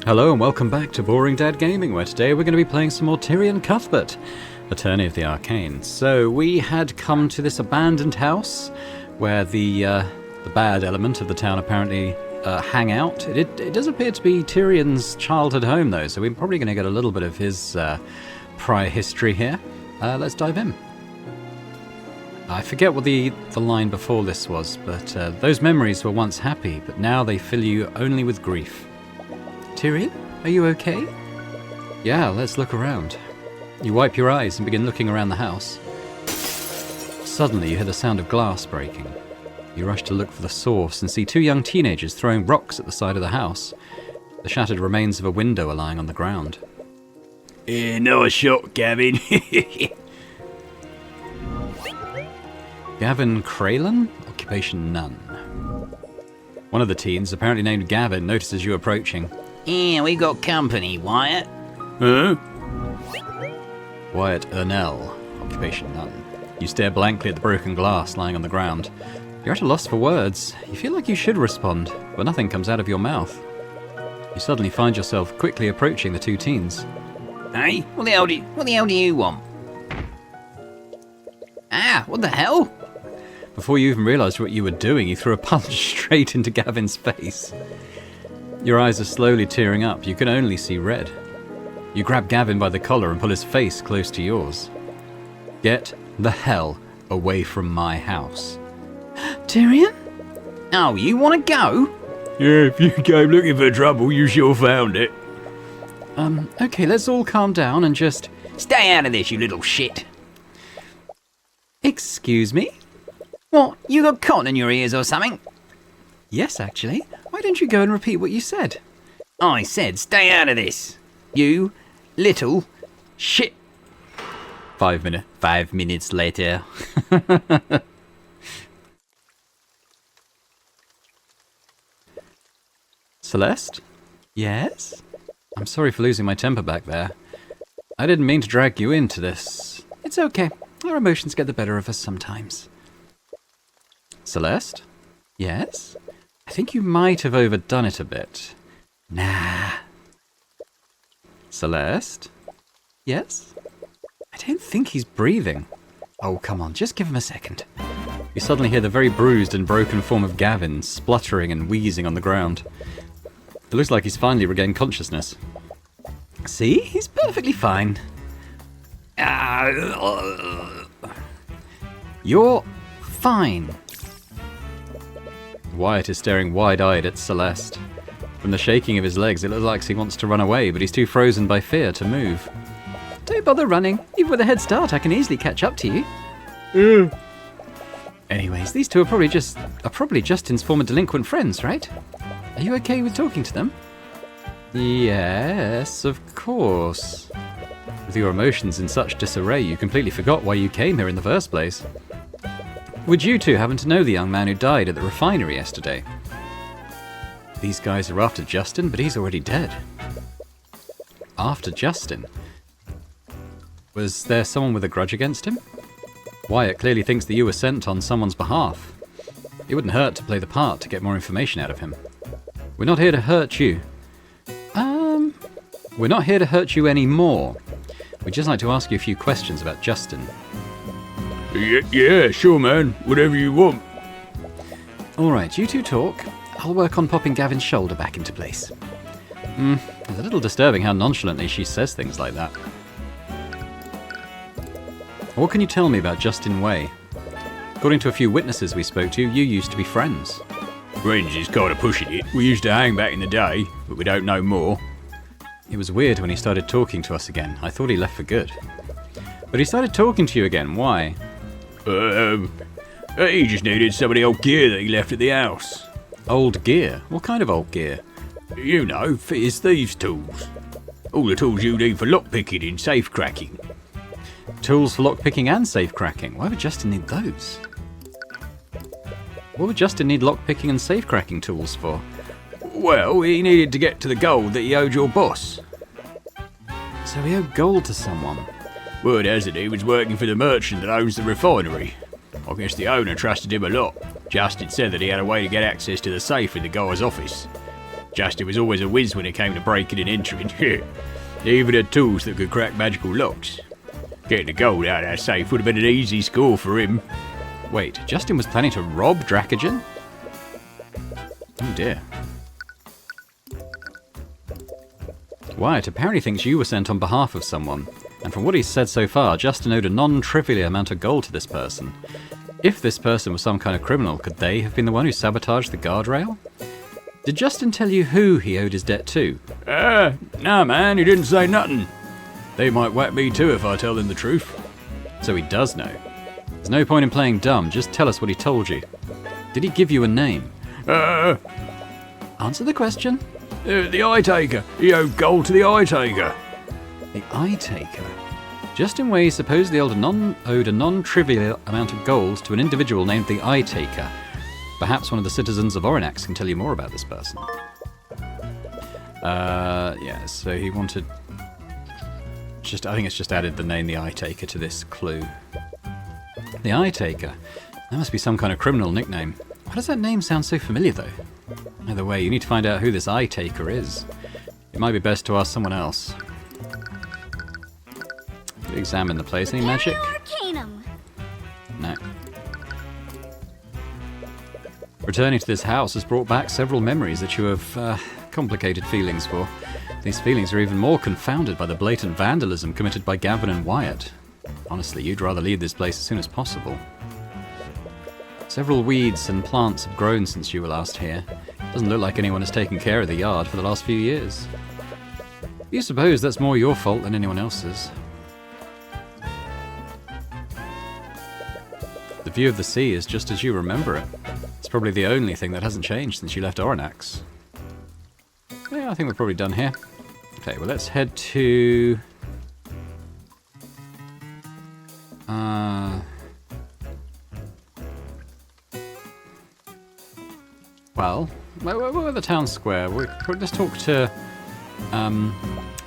Hello and welcome back to Boring Dad Gaming, where today we're going to be playing some more Tyrion Cuthbert, Attorney of the Arcane. So we had come to this abandoned house where the bad element of the town apparently hang out. It does appear to be Tyrion's childhood home though, so we're probably going to get a little bit of his prior history here. Let's dive in. I forget what the line before this was, but those memories were once happy, but now they fill you only with grief. Tyrion, are you okay? Yeah, let's look around. You wipe your eyes and begin looking around the house. Suddenly you hear the sound of glass breaking. You rush to look for the source and see two young teenagers throwing rocks at the side of the house. The shattered remains of a window are lying on the ground. Nice shot, Gavin. Gavin Craylan? Occupation none. One of the teens, apparently named Gavin, notices you approaching. Yeah, we got company, Wyatt. Huh? Wyatt Ernell. Occupation none. You stare blankly at the broken glass lying on the ground. You're at a loss for words. You feel like you should respond, but nothing comes out of your mouth. You suddenly find yourself quickly approaching the two teens. Hey, what the hell do you want? Ah, what the hell? Before you even realised what you were doing, you threw a punch straight into Gavin's face. Your eyes are slowly tearing up. You can only see red. You grab Gavin by the collar and pull his face close to yours. Get the hell away from my house. Tyrion? Oh, you want to go? Yeah, if you came looking for trouble, you sure found it. Okay, let's all calm down and just... Stay out of this, you little shit. Excuse me? What, you got cotton in your ears or something? Yes, actually. Why don't you go and repeat what you said? I said stay out of this. You little shit. 5 minutes later. Celeste? Yes? I'm sorry for losing my temper back there. I didn't mean to drag you into this. It's okay. Our emotions get the better of us sometimes. Celeste? Yes? I think you might have overdone it a bit. Nah. Celeste? Yes? I don't think he's breathing. Oh, come on, just give him a second. You suddenly hear the very bruised and broken form of Gavin spluttering and wheezing on the ground. It looks like he's finally regained consciousness. See? He's perfectly fine. You're fine. Wyatt is staring wide-eyed at Celeste. From the shaking of his legs, it looks like he wants to run away, but he's too frozen by fear to move. Don't bother running. Even with a head start, I can easily catch up to you. Anyways, these two are probably Justin's former delinquent friends, right? Are you okay with talking to them? Yes, of course. With your emotions in such disarray, you completely forgot why you came here in the first place. Would you two happen to know the young man who died at the refinery yesterday? These guys are after Justin, but he's already dead. After Justin? Was there someone with a grudge against him? Wyatt clearly thinks that you were sent on someone's behalf. It wouldn't hurt to play the part to get more information out of him. We're not here to hurt you. We're not here to hurt you anymore. We'd just like to ask you a few questions about Justin. Yeah, sure, man. Whatever you want. Alright, you two talk. I'll work on popping Gavin's shoulder back into place. It's a little disturbing how nonchalantly she says things like that. What can you tell me about Justin Way? According to a few witnesses we spoke to, you used to be friends. Friends is kind of pushing it. We used to hang back in the day, but we don't know more. It was weird when he started talking to us again. I thought he left for good. But he started talking to you again. Why? He just needed some of the old gear that he left at the house. Old gear? What kind of old gear? You know, fit his thieves' tools. All the tools you need for lockpicking and safe cracking. Tools for lockpicking and safe cracking? Why would Justin need those? What would Justin need lockpicking and safe cracking tools for? Well, he needed to get to the gold that he owed your boss. So he owed gold to someone? Word has it he was working for the merchant that owns the refinery. I guess the owner trusted him a lot. Justin said that he had a way to get access to the safe in the guy's office. Justin was always a whiz when it came to breaking and entering. He even had tools that could crack magical locks. Getting the gold out of that safe would have been an easy score for him. Wait, Justin was planning to rob Dracogen? Oh dear. Wyatt apparently thinks you were sent on behalf of someone, and from what he's said so far, Justin owed a non-trivial amount of gold to this person. If this person was some kind of criminal, could they have been the one who sabotaged the guardrail? Did Justin tell you who he owed his debt to? Nah man, he didn't say nothing. They might whack me too if I tell them the truth. So he does know. There's no point in playing dumb, just tell us what he told you. Did he give you a name? Answer the question. The Eye Taker. He owed gold to the Eye Taker. The Eye Taker? Justin Way supposedly owed a non-trivial amount of gold to an individual named the Eye Taker. Perhaps one of the citizens of Orinax can tell you more about this person. Yeah, so he wanted... I think it's just added the name the Eye Taker to this clue. The Eye Taker? That must be some kind of criminal nickname. Why does that name sound so familiar, though? Either way, you need to find out who this Eye Taker is. It might be best to ask someone else. Examine the place. Any magic? Arcanum. No. Returning to this house has brought back several memories that you have complicated feelings for. These feelings are even more confounded by the blatant vandalism committed by Gavin and Wyatt. Honestly, you'd rather leave this place as soon as possible. Several weeds and plants have grown since you were last here. Doesn't look like anyone has taken care of the yard for the last few years. You suppose that's more your fault than anyone else's. The view of the sea is just as you remember it. It's probably the only thing that hasn't changed since you left Orinax. Yeah, I think we're probably done here. Okay, well let's head to... Well, we're at the town square. Let's talk to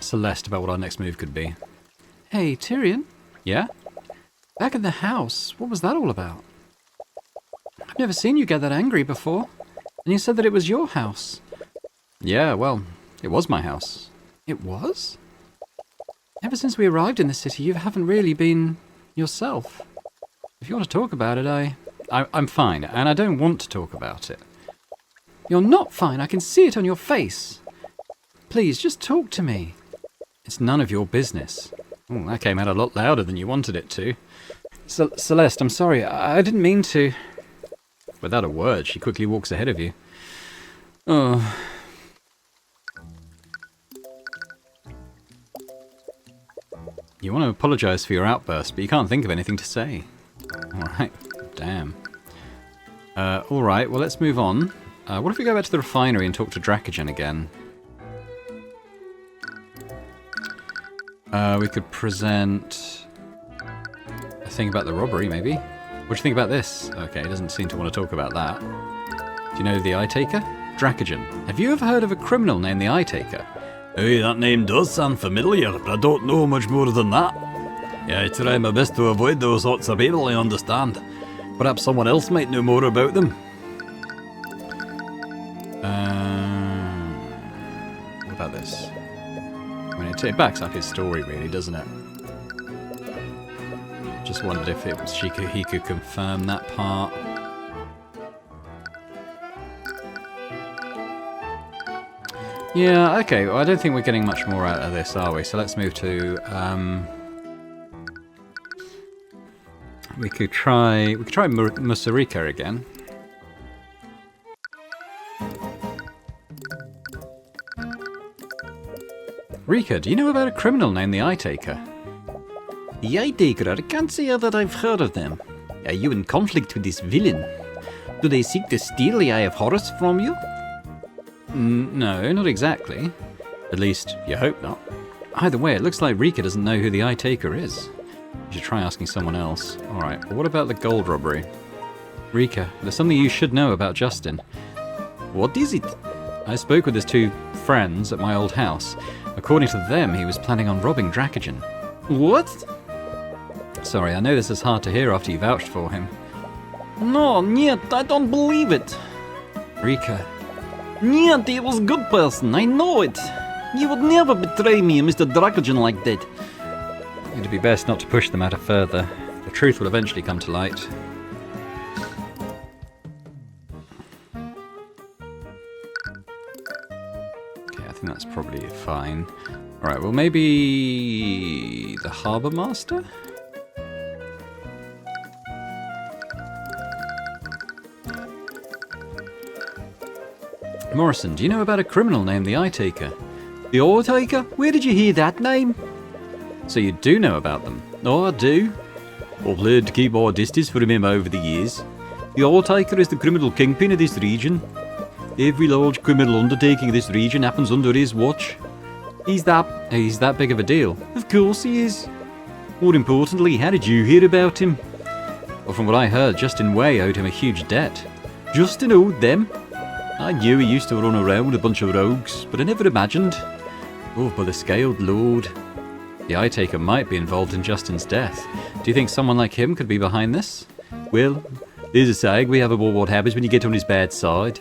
Celeste about what our next move could be. Hey, Tyrion? Yeah? Back in the house, what was that all about? I've never seen you get that angry before. And you said that it was your house. Yeah, well, it was my house. It was? Ever since we arrived in the city, you haven't really been yourself. If you want to talk about it, I'm fine, and I don't want to talk about it. You're not fine, I can see it on your face. Please, just talk to me. It's none of your business. Oh, that came out a lot louder than you wanted it to. Celeste, I'm sorry, I didn't mean to... Without a word, she quickly walks ahead of you. Oh... You want to apologise for your outburst, but you can't think of anything to say. Alright, damn. Alright, well let's move on. What if we go back to the refinery and talk to Dracogen again? We could present a thing about the robbery, maybe? What do you think about this? Okay, he doesn't seem to want to talk about that. Do you know the Eye Taker? Dracogen. Have you ever heard of a criminal named the Eye Taker? Hey, that name does sound familiar, but I don't know much more than that. Yeah, I try my best to avoid those sorts of people, I understand. Perhaps someone else might know more about them. What about this? I mean, it backs up his story, really, doesn't it? Just wondered if it was he could confirm that part. Yeah, okay, well, I don't think we're getting much more out of this, are we? So let's move to, we could try Musarika again. Rika, do you know about a criminal named the Eye Taker? The Eye Taker? I can't say that I've heard of them. Are you in conflict with this villain? Do they seek to steal the Eye of Horus from you? No, not exactly. At least, you hope not. Either way, it looks like Rika doesn't know who the Eye Taker is. You should try asking someone else. Alright, but what about the gold robbery? Rika, there's something you should know about Justin. What is it? I spoke with his two friends at my old house. According to them, he was planning on robbing Dracogen. What? Sorry, I know this is hard to hear after you vouched for him. No, yet, I don't believe it. Rika, Yeah, he was a good person, I know it. You would never betray me and Mr. Dracogen like that. It'd be best not to push the matter further. The truth will eventually come to light. Okay, I think that's probably fine. Alright, well maybe... the Harbour Master? Morrison, do you know about a criminal named the Eye Taker? The Eye Taker? Where did you hear that name? So you do know about them? Oh, I do. I've learned to keep our distance from him over the years. The Eye Taker is the criminal kingpin of this region. Every large criminal undertaking of this region happens under his watch. He's that big of a deal? Of course he is. More importantly, how did you hear about him? Well, from what I heard, Justin Way owed him a huge debt. Justin owed them? I knew he used to run around with a bunch of rogues, but I never imagined. Oh, but the scaled lord. The Eye Taker might be involved in Justin's death. Do you think someone like him could be behind this? Well, there's a saying we have about what happens when you get on his bad side.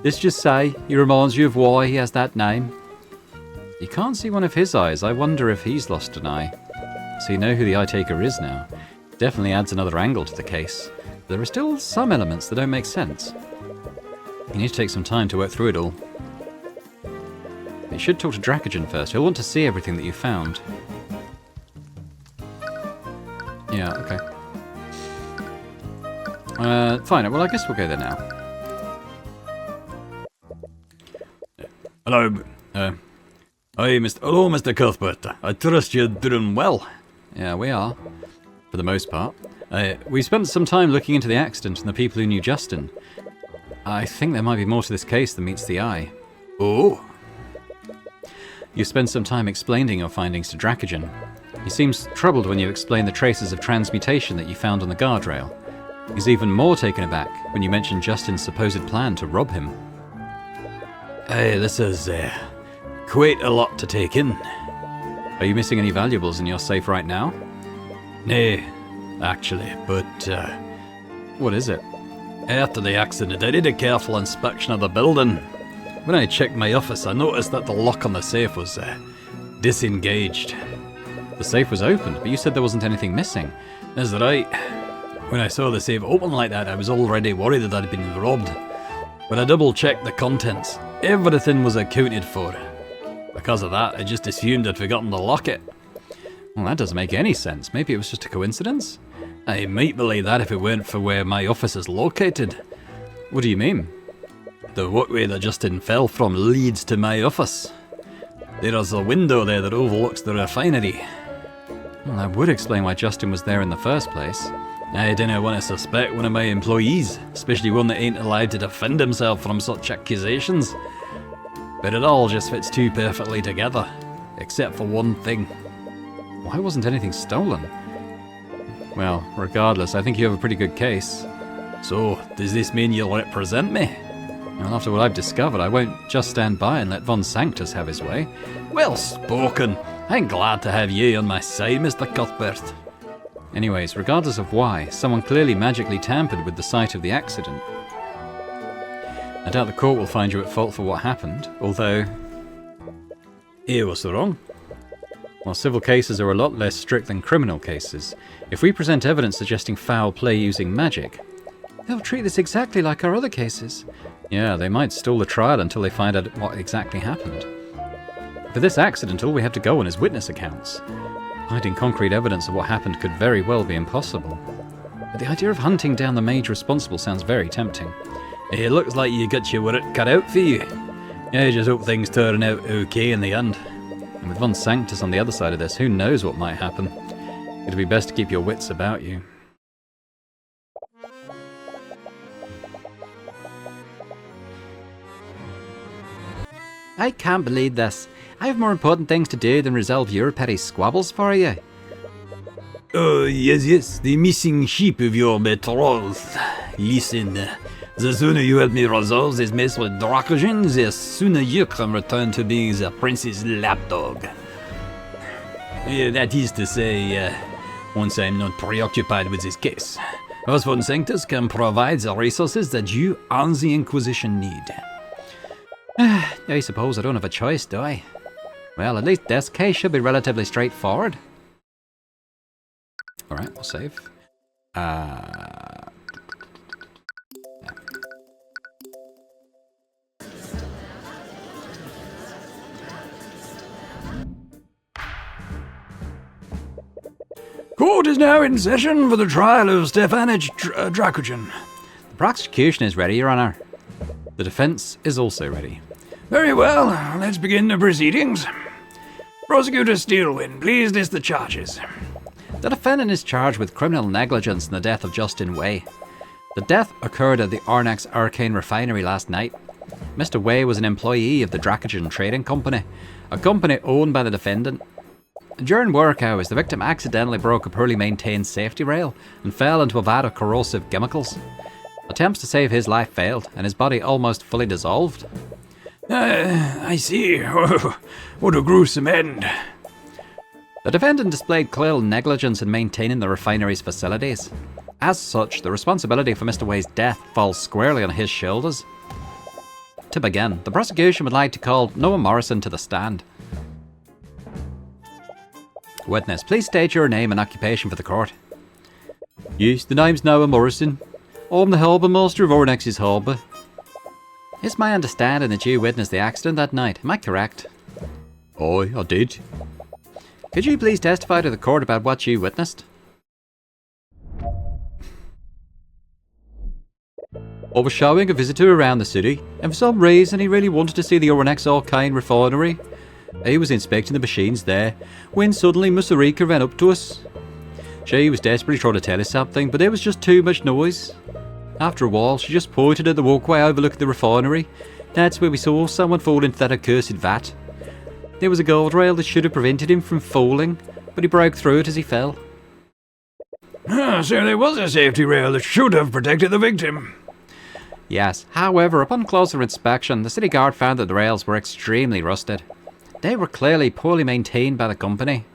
Let's just say he reminds you of why he has that name. You can't see one of his eyes. I wonder if he's lost an eye. So you know who the Eye Taker is now. Definitely adds another angle to the case. There are still some elements that don't make sense. You need to take some time to work through it all. You should talk to Dracogen first. He'll want to see everything that you found. Yeah, okay. Fine. Well, I guess we'll go there now. Hello. Hello, Mr. Cuthbert. I trust you're doing well. Yeah, we are. For the most part. We spent some time looking into the accident and the people who knew Justin. I think there might be more to this case than meets the eye. Oh? You spent some time explaining your findings to Dracogen. He seems troubled when you explain the traces of transmutation that you found on the guardrail. He's even more taken aback when you mention Justin's supposed plan to rob him. Hey, this is quite a lot to take in. Are you missing any valuables in your safe right now? Nay, actually, but what is it? After the accident, I did a careful inspection of the building. When I checked my office, I noticed that the lock on the safe was disengaged. The safe was opened, but you said there wasn't anything missing. That's right. When I saw the safe open like that, I was already worried that I'd been robbed. But I double-checked the contents. Everything was accounted for. Because of that, I just assumed I'd forgotten to lock it. Well, that doesn't make any sense. Maybe it was just a coincidence? I might believe that if it weren't for where my office is located. What do you mean? The walkway that Justin fell from leads to my office. There's a window there that overlooks the refinery. Well, that would explain why Justin was there in the first place. I didn't want to suspect one of my employees, especially one that ain't allowed to defend himself from such accusations. But it all just fits too perfectly together, except for one thing. Why wasn't anything stolen? Well, regardless, I think you have a pretty good case. So, does this mean you'll represent me? Well, after what I've discovered, I won't just stand by and let Von Sanctus have his way. Well spoken. I'm glad to have you on my side, Mr. Cuthbert. Anyways, regardless of why, someone clearly magically tampered with the site of the accident. I doubt the court will find you at fault for what happened, although... Here, what's wrong? While civil cases are a lot less strict than criminal cases, if we present evidence suggesting foul play using magic, they'll treat this exactly like our other cases. Yeah, they might stall the trial until they find out what exactly happened. For this accident, all we have to go on is witness accounts. Finding concrete evidence of what happened could very well be impossible. But the idea of hunting down the mage responsible sounds very tempting. It looks like you got your work cut out for you. I just hope things turn out okay in the end. And with Von Sanctus on the other side of this, who knows what might happen. It'd be best to keep your wits about you. I can't believe this. I have more important things to do than resolve your petty squabbles for you. Yes, the missing sheep of your betrothed. Listen, the sooner you help me resolve this mess with Dracogen, the sooner you can return to being the prince's lapdog. That is to say, once I'm not preoccupied with this case. Us Von Sanctus can provide the resources that you and the Inquisition need. I suppose I don't have a choice, do I? Well, at least this case should be relatively straightforward. Alright, we'll save. Court is now in session for the trial of Stefanich Drakuchen. The prosecution is ready, Your Honour. The defence is also ready. Very well, let's begin the proceedings. Prosecutor Steelwind, please list the charges. The defendant is charged with criminal negligence in the death of Justin Way. The death occurred at the Arnex Arcane refinery last night. Mr. Way was an employee of the Dracogen Trading Company, a company owned by the defendant. During work hours, the victim accidentally broke a poorly maintained safety rail and fell into a vat of corrosive chemicals. Attempts to save his life failed, and his body almost fully dissolved. I see. What a gruesome end. The defendant displayed clear negligence in maintaining the refinery's facilities. As such, the responsibility for Mr. Way's death falls squarely on his shoulders. To begin, the prosecution would like to call Noah Morrison to the stand. Witness, please state your name and occupation for the court. Yes, the name's Noah Morrison. I'm the harbour master of Ornex's harbour. It's my understanding that you witnessed the accident that night. Am I correct? Aye, I did. Could you please testify to the court about what you witnessed? I was showing a visitor around the city, and for some reason he really wanted to see the Ornex Arcane refinery. He was inspecting the machines there, when suddenly Miss Erika ran up to us. She was desperately trying to tell us something, but there was just too much noise. After a while, she just pointed at the walkway overlooking the refinery. That's where we saw someone fall into that accursed vat. There was a guardrail that should have prevented him from falling, but he broke through it as he fell. So there was a safety rail that should have protected the victim. Yes, however, upon closer inspection, the city guard found that the rails were extremely rusted. They were clearly poorly maintained by the company.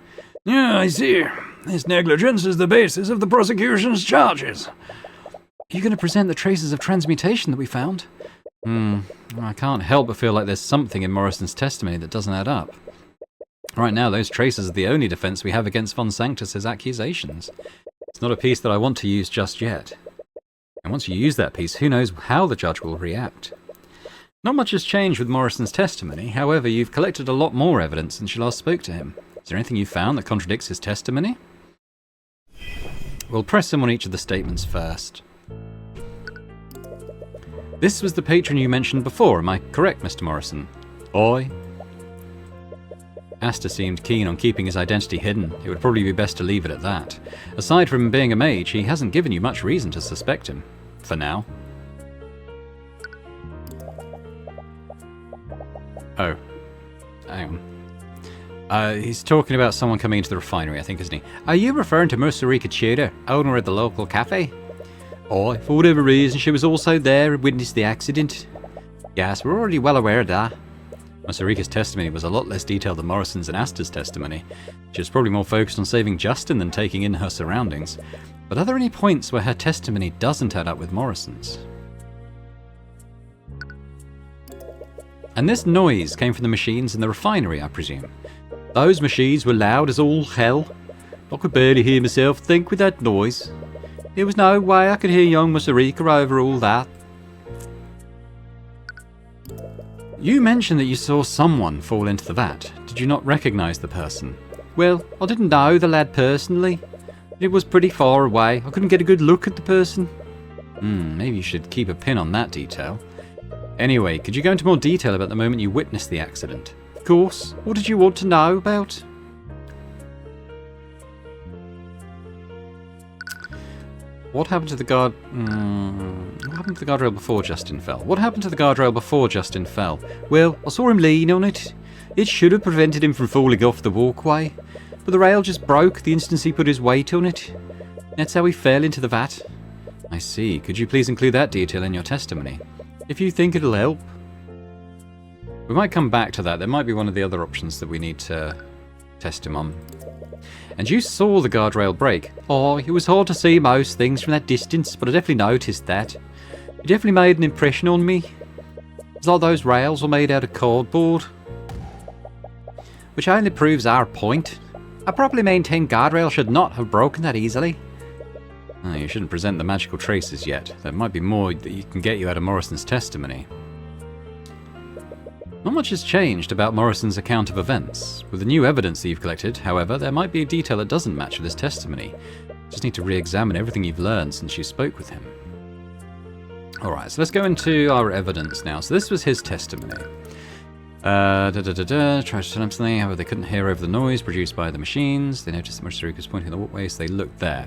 Yeah, I see. This negligence is the basis of the prosecution's charges. Are you going to present the traces of transmutation that we found? I can't help but feel like there's something in Morrison's testimony that doesn't add up. Right now, those traces are the only defence we have against Von Sanctus's accusations. It's not a piece that I want to use just yet. And once you use that piece, who knows how the judge will react. Not much has changed with Morrison's testimony, however, you've collected a lot more evidence since you last spoke to him. Is there anything you found that contradicts his testimony? We'll press him on each of the statements first. This was the patron you mentioned before, am I correct, Mr. Morrison? Aye. Asta seemed keen on keeping his identity hidden. It would probably be best to leave it at that. Aside from being a mage, he hasn't given you much reason to suspect him. For now. Oh. Hang on. He's talking about someone coming into the refinery, I think, isn't he? Are you referring to Mercerika Tudor, owner of the local cafe? Oh, for whatever reason, she was also there and witnessed the accident. Yes, we're already well aware of that. Mercerika's testimony was a lot less detailed than Morrison's and Asta's testimony. She was probably more focused on saving Justin than taking in her surroundings. But are there any points where her testimony doesn't add up with Morrison's? And this noise came from the machines in the refinery, I presume. Those machines were loud as all hell. I could barely hear myself think with that noise. There was no way I could hear young Miss Erika over all that. You mentioned that you saw someone fall into the vat. Did you not recognise the person? Well, I didn't know the lad personally. It was pretty far away. I couldn't get a good look at the person. Maybe you should keep a pin on that detail. Anyway, could you go into more detail about the moment you witnessed the accident? Of course. What did you want to know about? What happened to the guard... what happened to the guardrail before Justin fell? What happened to the guardrail before Justin fell? Well, I saw him lean on it. It should have prevented him from falling off the walkway. But the rail just broke the instant he put his weight on it. That's how he fell into the vat. I see. Could you please include that detail in your testimony? If you think it'll help. We might come back to that. There might be one of the other options that we need to test him on. And you saw the guardrail break. Oh, it was hard to see most things from that distance, but I definitely noticed that. It definitely made an impression on me. as though those rails were made out of cardboard. Which only proves our point. A properly maintained guardrail should not have broken that easily. Oh, you shouldn't present the magical traces yet. There might be more that you can get you out of Morrison's testimony. Not much has changed about Morrison's account of events. With the new evidence that you've collected, however, there might be a detail that doesn't match with his testimony. Just need to re-examine everything you've learned since you spoke with him. Alright, so let's go into our evidence now. So this was his testimony. Tried to tell him something, however they couldn't hear over the noise produced by the machines. They noticed that Mr. was pointing the walkway, so they looked there.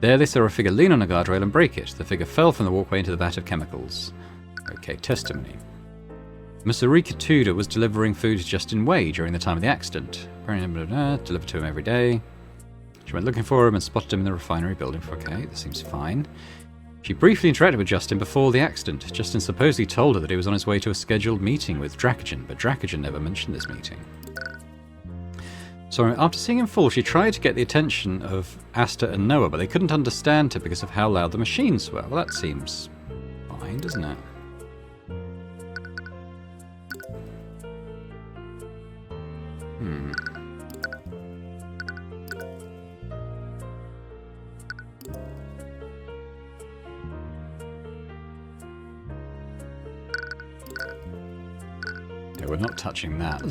There they saw a figure lean on a guardrail and break it. The figure fell from the walkway into the vat of chemicals. Okay, testimony. Miss Arika Tudor was delivering food to Justin Way during the time of the accident. Delivered to him every day. She went looking for him and spotted him in the refinery building. Okay, this seems fine. She briefly interacted with Justin before the accident. Justin supposedly told her that he was on his way to a scheduled meeting with Dracogen, but Dracogen never mentioned this meeting. So after seeing him fall, she tried to get the attention of Asta and Noah, but they couldn't understand her because of how loud the machines were. Well, that seems fine, doesn't it? Okay, we're not touching that.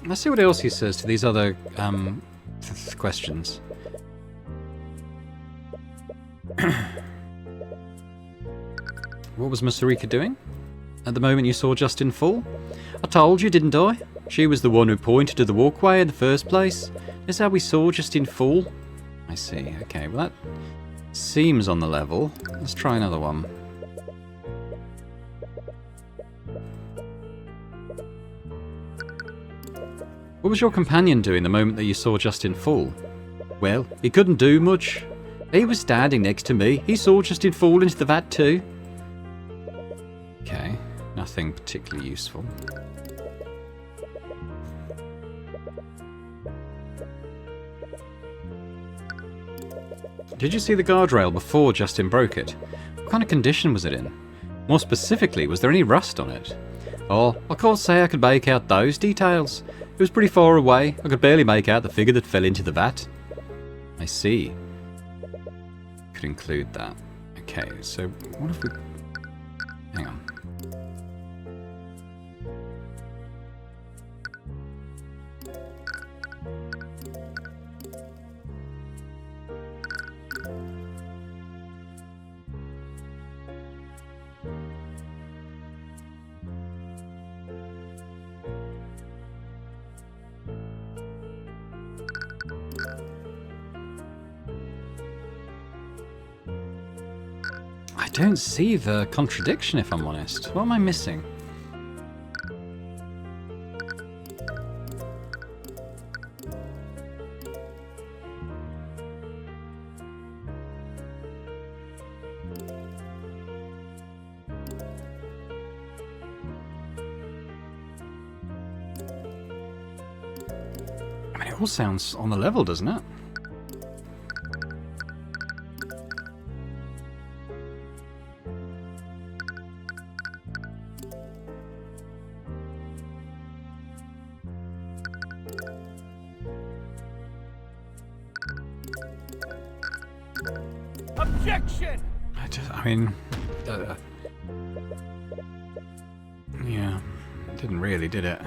Let's see what else he says to these other questions. What was Miss Arika doing at the moment you saw Justin fall? I told you, didn't I? She was the one who pointed to the walkway in the first place. This is how we saw Justin fall. I see. Okay, well that seems on the level. Let's try another one. What was your companion doing the moment that you saw Justin fall? Well, he couldn't do much. He was standing next to me. He saw Justin fall into the vat too. Okay, nothing particularly useful. Did you see the guardrail before Justin broke it? What kind of condition was it in? More specifically, was there any rust on it? Oh, I can't say I could make out those details. It was pretty far away. I could barely make out the figure that fell into the vat. I see. Could include that. Okay, so what if we... Hang on. I don't see the contradiction, if I'm honest. What am I missing? I mean, it all sounds on the level, doesn't it? Objection! I mean, yeah, it didn't really, did it?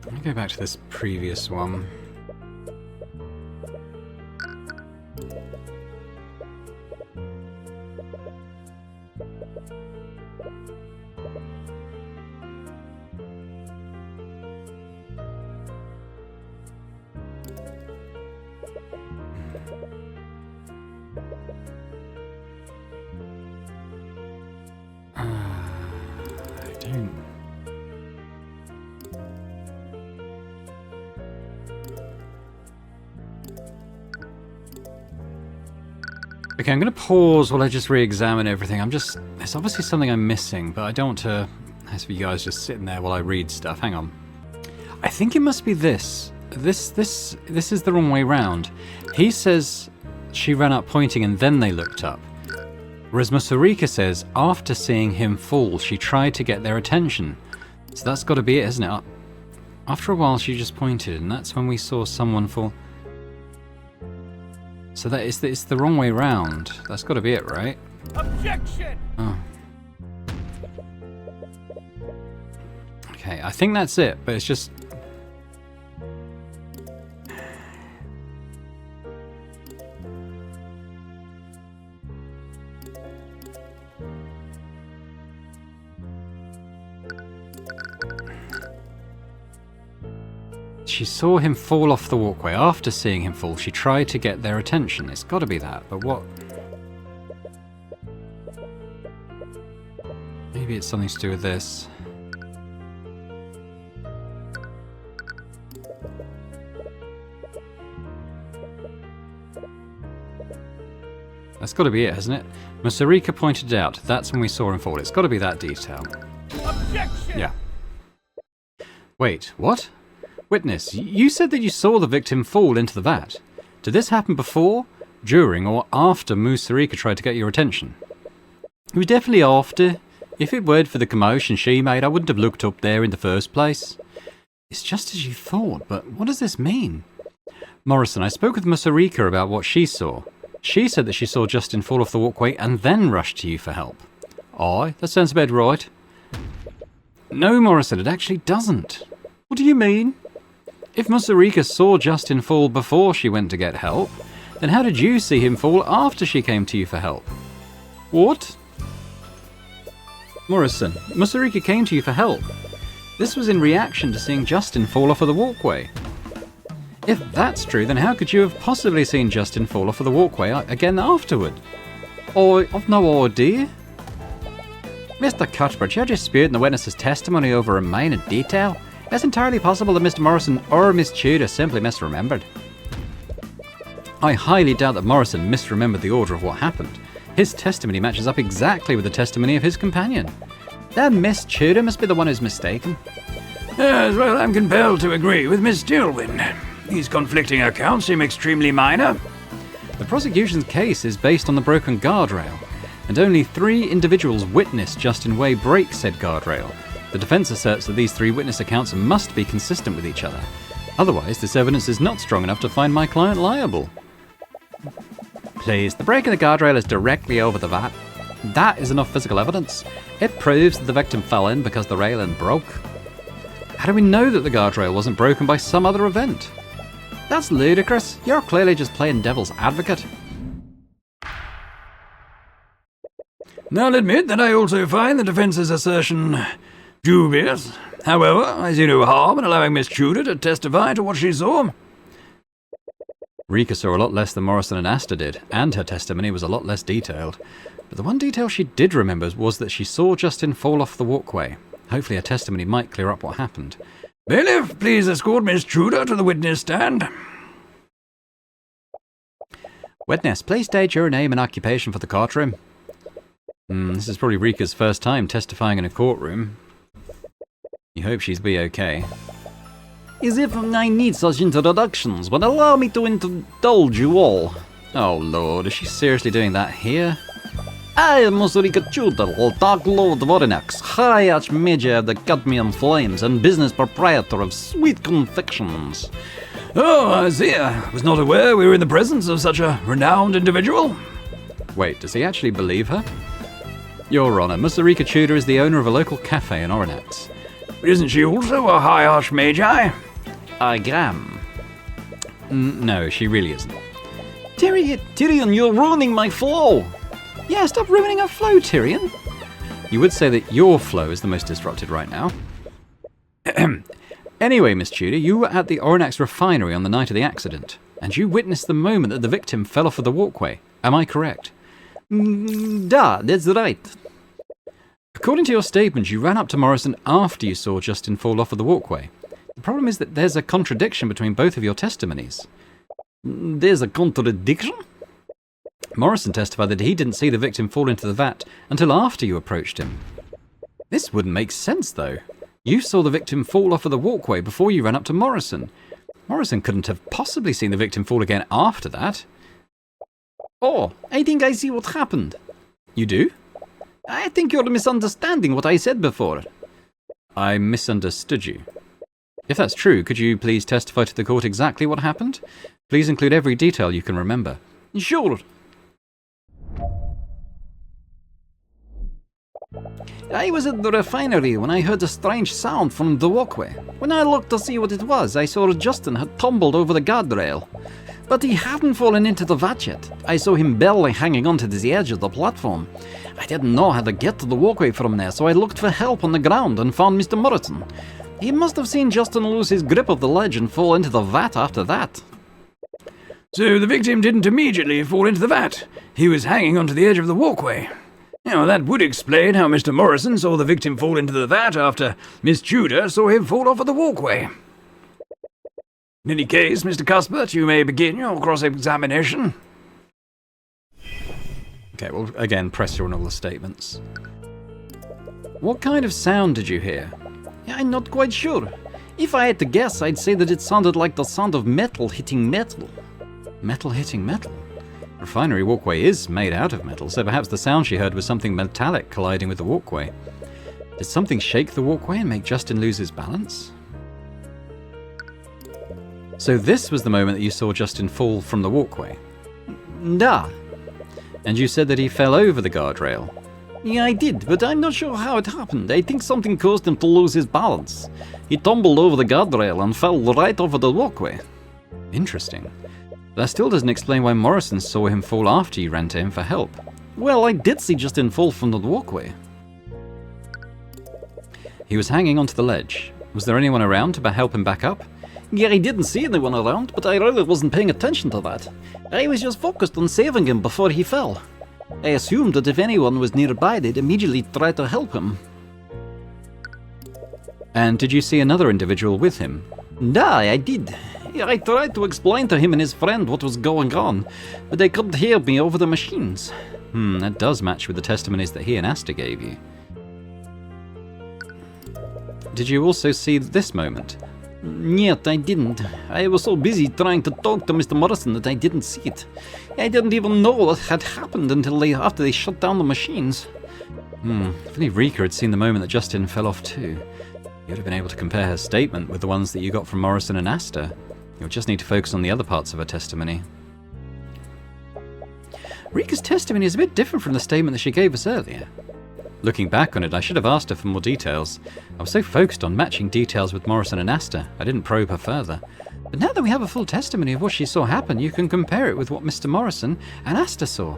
Let me go back to this previous one. Okay, I'm going to pause while I just re-examine everything. There's obviously something I'm missing, but I don't want to have you guys just sitting there while I read stuff. Hang on. I think it must be this. This is the wrong way round. He says she ran up pointing and then they looked up. Whereas Musarika says, after seeing him fall, she tried to get their attention. So that's got to be it, isn't it? After a while, she just pointed, and that's when we saw someone fall. So it's the wrong way round. That's got to be it, right? Objection! Oh. Okay, I think that's it, but it's just... She saw him fall off the walkway. After seeing him fall, she tried to get their attention. It's got to be that, but what? Maybe it's something to do with this. That's got to be it, hasn't it? Musarika pointed out, that's when we saw him fall. It's got to be that detail. Objection! Yeah. Wait, what? Witness, you said that you saw the victim fall into the vat. Did this happen before, during, or after Musarika tried to get your attention? It was definitely after. If it weren't for the commotion she made, I wouldn't have looked up there in the first place. It's just as you thought, but what does this mean? Morrison, I spoke with Musarika about what she saw. She said that she saw Justin fall off the walkway and then rushed to you for help. Aye, that sounds about right. No, Morrison, it actually doesn't. What do you mean? If Musarika saw Justin fall before she went to get help, then how did you see him fall after she came to you for help? What? Morrison, Musarika came to you for help. This was in reaction to seeing Justin fall off of the walkway. If that's true, then how could you have possibly seen Justin fall off of the walkway again afterward? I've no idea. Mr. Cuthbert, you're disputing the witness's testimony over a minor detail. It's entirely possible that Mr. Morrison or Miss Tudor simply misremembered. I highly doubt that Morrison misremembered the order of what happened. His testimony matches up exactly with the testimony of his companion. Then Miss Tudor must be the one who's mistaken. Yes, well, I'm compelled to agree with Miss Dilwyn. These conflicting accounts seem extremely minor. The prosecution's case is based on the broken guardrail, and only 3 individuals witnessed Justin Way break said guardrail. The defense asserts that these 3 witness accounts must be consistent with each other. Otherwise, this evidence is not strong enough to find my client liable. Please, the break in the guardrail is directly over the vat. That is enough physical evidence. It proves that the victim fell in because the railing broke. How do we know that the guardrail wasn't broken by some other event? That's ludicrous. You're clearly just playing devil's advocate. Now I'll admit that I also find the defence's assertion dubious. However, I see no harm in allowing Miss Tudor to testify to what she saw. Rika saw a lot less than Morrison and Asta did, and her testimony was a lot less detailed. But the one detail she did remember was that she saw Justin fall off the walkway. Hopefully her testimony might clear up what happened. Bailiff, please escort Miss Tudor to the witness stand. Witness, please state your name and occupation for the courtroom. This is probably Rika's first time testifying in a courtroom. You hope she's be okay. As if I need such introductions, but allow me to indulge you all. Oh lord, is she seriously doing that here? I am Musarika Tudor, Dark Lord Voronax, High Archmage of the Cadmium Flames, and business proprietor of Sweet Confections. Oh, I see. I was not aware we were in the presence of such a renowned individual. Wait, does he actually believe her? Your Honour, Musarika Tudor is the owner of a local cafe in Oronax. But isn't she also a high archmage? I am. No, she really isn't. Tyrion, you're ruining my flow. Yeah, stop ruining our flow, Tyrion. You would say that your flow is the most disrupted right now. Anyway, Miss Tudor, you were at the Oronax refinery on the night of the accident, and you witnessed the moment that the victim fell off of the walkway. Am I correct? That's right. According to your statement, you ran up to Morrison after you saw Justin fall off of the walkway. The problem is that there's a contradiction between both of your testimonies. There's a contradiction? Morrison testified that he didn't see the victim fall into the vat until after you approached him. This wouldn't make sense, though. You saw the victim fall off of the walkway before you ran up to Morrison. Morrison couldn't have possibly seen the victim fall again after that. Oh, I think I see what happened. You do? I think you're misunderstanding what I said before. I misunderstood you. If that's true, could you please testify to the court exactly what happened? Please include every detail you can remember. Sure. I was at the refinery when I heard a strange sound from the walkway. When I looked to see what it was, I saw Justin had tumbled over the guardrail. But he hadn't fallen into the vat yet. I saw him barely hanging onto the edge of the platform. I didn't know how to get to the walkway from there, so I looked for help on the ground and found Mr. Morrison. He must have seen Justin lose his grip of the ledge and fall into the vat after that. So the victim didn't immediately fall into the vat. He was hanging onto the edge of the walkway. Now, that would explain how Mr. Morrison saw the victim fall into the vat after Miss Tudor saw him fall off of the walkway. In any case, Mr. Cuthbert, you may begin your cross-examination. Okay, well, again, press you on all the statements. What kind of sound did you hear? I'm not quite sure. If I had to guess, I'd say that it sounded like the sound of metal hitting metal. Metal hitting metal? The refinery walkway is made out of metal, so perhaps the sound she heard was something metallic colliding with the walkway. Did something shake the walkway and make Justin lose his balance? So this was the moment that you saw Justin fall from the walkway? Da. And you said that he fell over the guardrail? Yeah, I did, but I'm not sure how it happened. I think something caused him to lose his balance. He tumbled over the guardrail and fell right over the walkway. Interesting. That still doesn't explain why Morrison saw him fall after you ran to him for help. Well, I did see Justin fall from the walkway. He was hanging onto the ledge. Was there anyone around to help him back up? Yeah, I didn't see anyone around, but I really wasn't paying attention to that. I was just focused on saving him before he fell. I assumed that if anyone was nearby, they'd immediately try to help him. And did you see another individual with him? Yeah, I did. I tried to explain to him and his friend what was going on, but they couldn't hear me over the machines. That does match with the testimonies that he and Asta gave you. Did you also see this moment? Yet I didn't. I was so busy trying to talk to Mr. Morrison that I didn't see it. I didn't even know what had happened until after they shut down the machines. If only Rika had seen the moment that Justin fell off too. You would have been able to compare her statement with the ones that you got from Morrison and Asta. You'll just need to focus on the other parts of her testimony. Rika's testimony is a bit different from the statement that she gave us earlier. Looking back on it, I should have asked her for more details. I was so focused on matching details with Morrison and Asta, I didn't probe her further. But now that we have a full testimony of what she saw happen, you can compare it with what Mr. Morrison and Asta saw.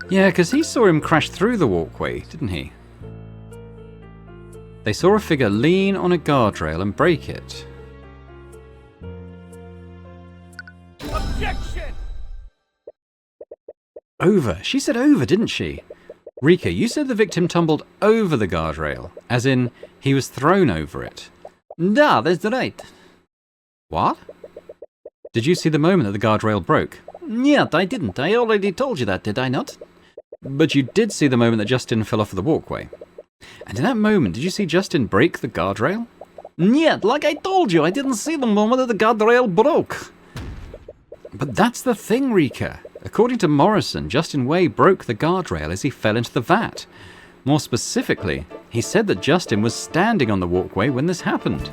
Yeah, because he saw him crash through the walkway, didn't he? They saw a figure lean on a guardrail and break it. Objection! Over. She said over, didn't she? Rika, you said the victim tumbled over the guardrail, as in he was thrown over it. Da, that's right. What? Did you see the moment that the guardrail broke? Yet I didn't. I already told you that, did I not? But you did see the moment that Justin fell off the walkway. And in that moment, did you see Justin break the guardrail? Yet, like I told you, I didn't see the moment that the guardrail broke. But that's the thing, Rika. According to Morrison, Justin Way broke the guardrail as he fell into the vat. More specifically, he said that Justin was standing on the walkway when this happened.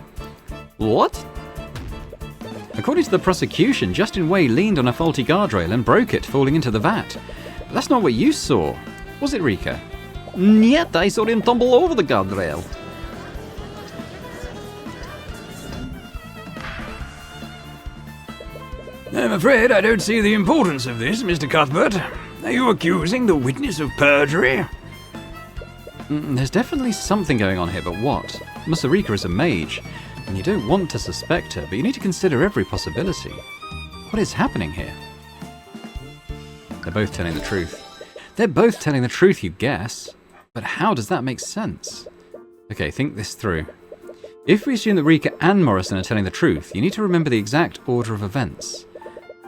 What? According to the prosecution, Justin Way leaned on a faulty guardrail and broke it, falling into the vat. But that's not what you saw, was it, Rika? Yet I saw him tumble over the guardrail. I'm afraid I don't see the importance of this, Mr. Cuthbert. Are you accusing the witness of perjury? There's definitely something going on here, but what? Rika is a mage, and you don't want to suspect her, but you need to consider every possibility. What is happening here? They're both telling the truth. They're both telling the truth, you guess. But how does that make sense? Okay, think this through. If we assume that Rika and Morrison are telling the truth, you need to remember the exact order of events.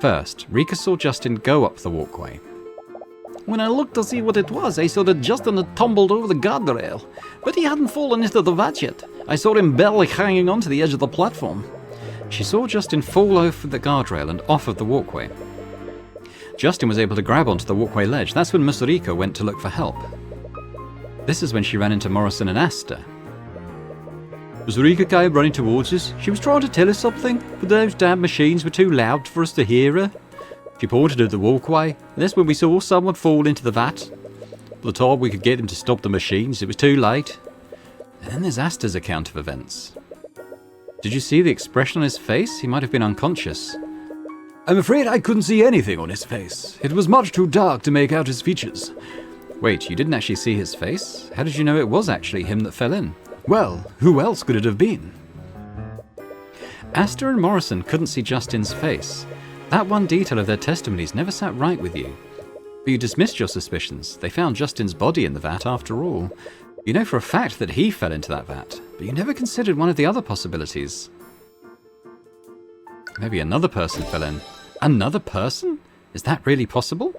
First, Rika saw Justin go up the walkway. When I looked to see what it was, I saw that Justin had tumbled over the guardrail, but he hadn't fallen into the vat yet. I saw him barely hanging onto the edge of the platform. She saw Justin fall over the guardrail and off of the walkway. Justin was able to grab onto the walkway ledge. That's when Miss Rika went to look for help. This is when she ran into Morrison and Asta. Was Rika came running towards us. She was trying to tell us something, but those damn machines were too loud for us to hear her. She pointed at the walkway, and that's when we saw someone fall into the vat. By the time we could get him to stop the machines, it was too late. And then there's Asta's account of events. Did you see the expression on his face? He might have been unconscious. I'm afraid I couldn't see anything on his face. It was much too dark to make out his features. Wait, you didn't actually see his face? How did you know it was actually him that fell in? Well, who else could it have been? Asta and Morrison couldn't see Justin's face. That one detail of their testimonies never sat right with you. But you dismissed your suspicions. They found Justin's body in the vat after all. You know for a fact that he fell into that vat, but you never considered one of the other possibilities. Maybe another person fell in. Another person? Is that really possible?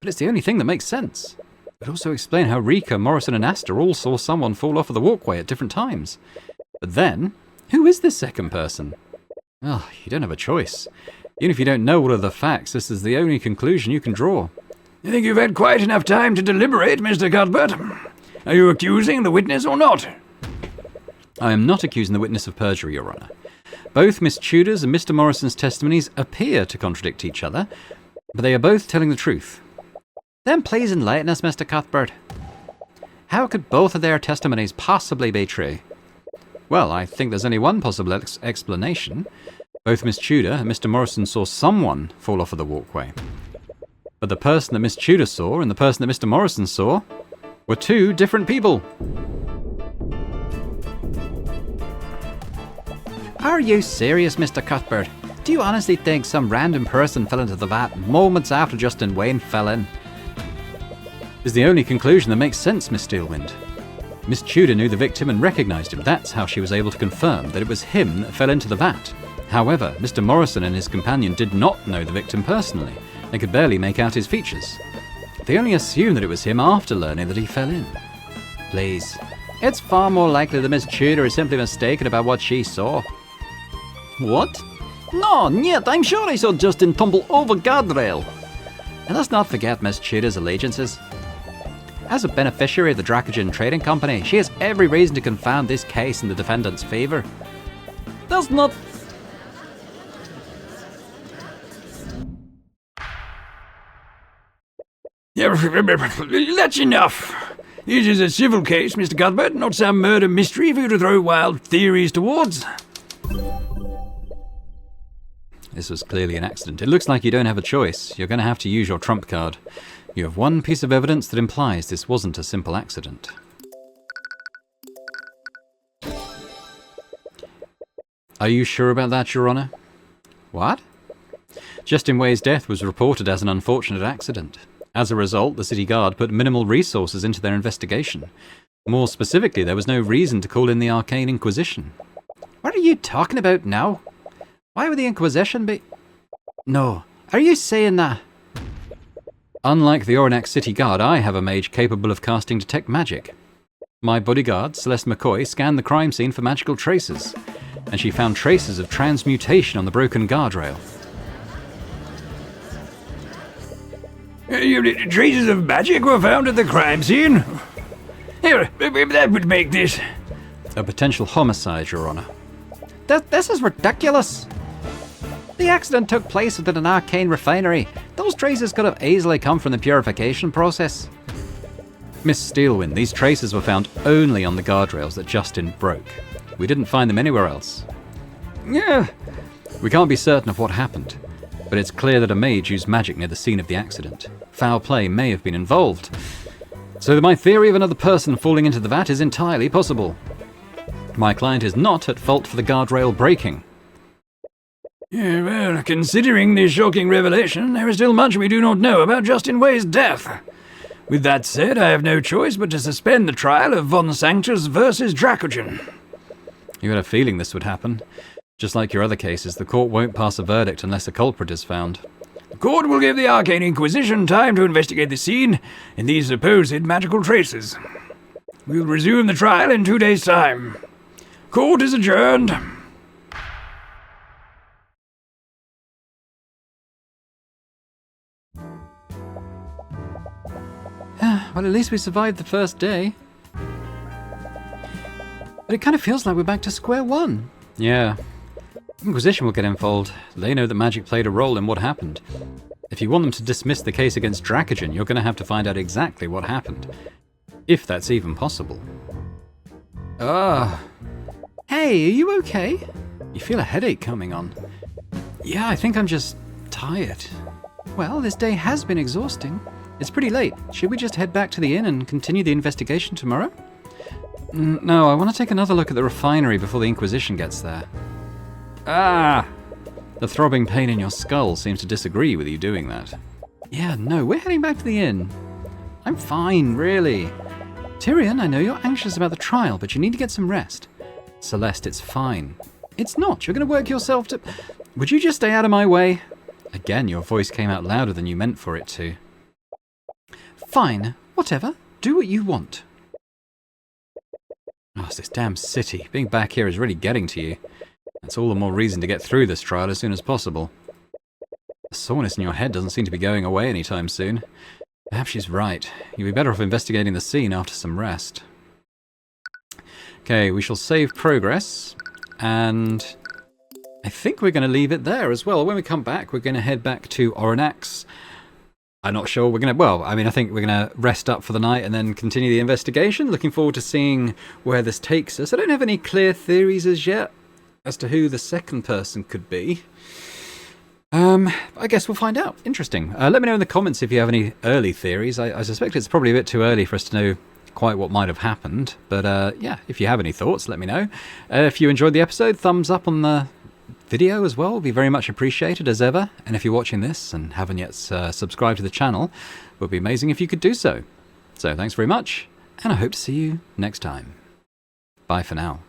But it's the only thing that makes sense. It would also explain how Rika, Morrison and Asta all saw someone fall off of the walkway at different times. But then, who is this second person? Oh, you don't have a choice. Even if you don't know all of the facts, this is the only conclusion you can draw. You think you've had quite enough time to deliberate, Mr. Cuthbert? Are you accusing the witness or not? I am not accusing the witness of perjury, Your Honour. Both Miss Tudor's and Mr. Morrison's testimonies appear to contradict each other, but they are both telling the truth. Then please enlighten us, Mr. Cuthbert. How could both of their testimonies possibly be true? Well, I think there's only one possible explanation. Both Miss Tudor and Mr. Morrison saw someone fall off of the walkway. But the person that Miss Tudor saw and the person that Mr. Morrison saw were two different people. Are you serious, Mr. Cuthbert? Do you honestly think some random person fell into the vat moments after Justin Wayne fell in? Is the only conclusion that makes sense, Miss Steelwind. Miss Tudor knew the victim and recognised him. That's how she was able to confirm that it was him that fell into the vat. However, Mr. Morrison and his companion did not know the victim personally. They could barely make out his features. They only assumed that it was him after learning that he fell in. Please. It's far more likely that Miss Tudor is simply mistaken about what she saw. What? No, yet I'm sure I saw Justin tumble over guardrail. And let's not forget Miss Tudor's allegiances. As a beneficiary of the Dracogen Trading Company, she has every reason to confound this case in the defendant's favour. That's not... That's enough. This is a civil case, Mr. Cuthbert, not some murder mystery for you to throw wild theories towards. This was clearly an accident. It looks like you don't have a choice. You're going to have to use your trump card. You have one piece of evidence that implies this wasn't a simple accident. Are you sure about that, Your Honour? What? Justin Way's death was reported as an unfortunate accident. As a result, the city guard put minimal resources into their investigation. More specifically, there was no reason to call in the Arcane Inquisition. What are you talking about now? Why would the Inquisition be... No, are you saying that... Unlike the Ornax City Guard, I have a mage capable of casting Detect Magic. My bodyguard, Celeste McCoy, scanned the crime scene for magical traces, and she found traces of transmutation on the broken guardrail. Traces of magic were found at the crime scene? Here, that would make this... A potential homicide, Your Honour. This is ridiculous. The accident took place within an Arcane refinery. Those traces could have easily come from the purification process. Miss Steelwind, these traces were found only on the guardrails that Justin broke. We didn't find them anywhere else. Yeah. We can't be certain of what happened, but it's clear that a mage used magic near the scene of the accident. Foul play may have been involved. So my theory of another person falling into the vat is entirely possible. My client is not at fault for the guardrail breaking. Yeah, well, considering this shocking revelation, there is still much we do not know about Justin Way's death. With that said, I have no choice but to suspend the trial of Von Sanctus versus Dracogen. You had a feeling this would happen. Just like your other cases, the court won't pass a verdict unless a culprit is found. The court will give the Arcane Inquisition time to investigate the scene and these supposed magical traces. We'll resume the trial in 2 days' time. Court is adjourned. Well, at least we survived the first day. But it kind of feels like we're back to square one. Yeah. Inquisition will get involved. They know that magic played a role in what happened. If you want them to dismiss the case against Dracogen, you're going to have to find out exactly what happened. If that's even possible. Hey, are you okay? You feel a headache coming on. Yeah, I think I'm just tired. Well, this day has been exhausting. It's pretty late. Should we just head back to the inn and continue the investigation tomorrow? No, I want to take another look at the refinery before the Inquisition gets there. The throbbing pain in your skull seems to disagree with you doing that. Yeah, no, we're heading back to the inn. I'm fine, really. Tyrion, I know you're anxious about the trial, but you need to get some rest. Celeste, it's fine. It's not. You're going to work yourself to... Would you just stay out of my way? Again, your voice came out louder than you meant for it to. Fine. Whatever. Do what you want. Oh, it's this damn city. Being back here is really getting to you. That's all the more reason to get through this trial as soon as possible. The soreness in your head doesn't seem to be going away anytime soon. Perhaps she's right. You'd be better off investigating the scene after some rest. Okay, we shall save progress, and I think we're going to leave it there as well. When we come back, we're going to head back to Oranax. I'm not sure we're going to... Well, I mean, I think we're going to rest up for the night and then continue the investigation. Looking forward to seeing where this takes us. I don't have any clear theories as yet as to who the second person could be. I guess we'll find out. Interesting. Let me know in the comments if you have any early theories. I suspect it's probably a bit too early for us to know quite what might have happened. But yeah, if you have any thoughts, let me know. If you enjoyed the episode, thumbs up on the video as well would be very much appreciated as ever. And if you're watching this and haven't yet subscribed to the channel, it would be amazing if you could do so. So thanks very much, and I hope to see you next time. Bye for now.